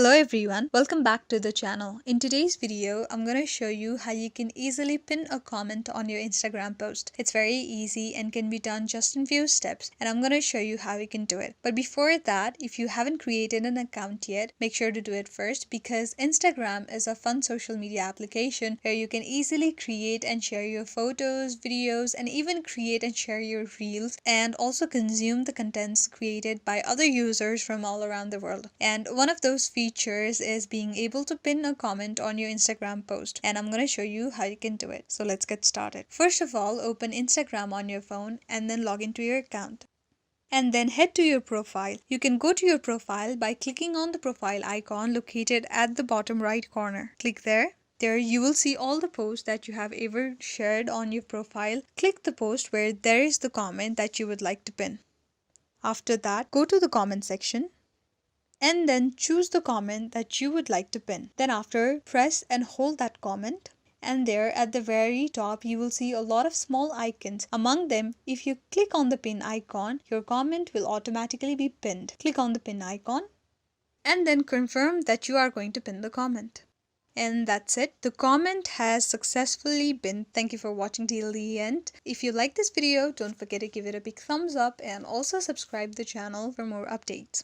Hello everyone, welcome back to the channel. In today's video, I'm going to show you how you can easily pin a comment on your Instagram post. It's very easy and can be done just in few steps, and I'm going to show you how you can do it. But before that, if you haven't created an account yet, make sure to do it first because Instagram is a fun social media application where you can easily create and share your photos, videos, and even create and share your reels and also consume the contents created by other users from all around the world. And one of those features is being able to pin a comment on your Instagram post, and I'm going to show you how you can do it. So let's get started. First of all, open Instagram on your phone and then log into your account. And then head to your profile. You can go to your profile by clicking on the profile icon located at the bottom right corner. Click there. There you will see all the posts that you have ever shared on your profile. Click the post where there is the comment that you would like to pin. After that, go to the comment section and then choose the comment that you would like to pin. Then after, press and hold that comment. And there at the very top, you will see a lot of small icons. Among them, if you click on the pin icon, your comment will automatically be pinned. Click on the pin icon and then confirm that you are going to pin the comment. And that's it. The comment has successfully been. Thank you for watching till the end. If you like this video, don't forget to give it a big thumbs up and also subscribe the channel for more updates.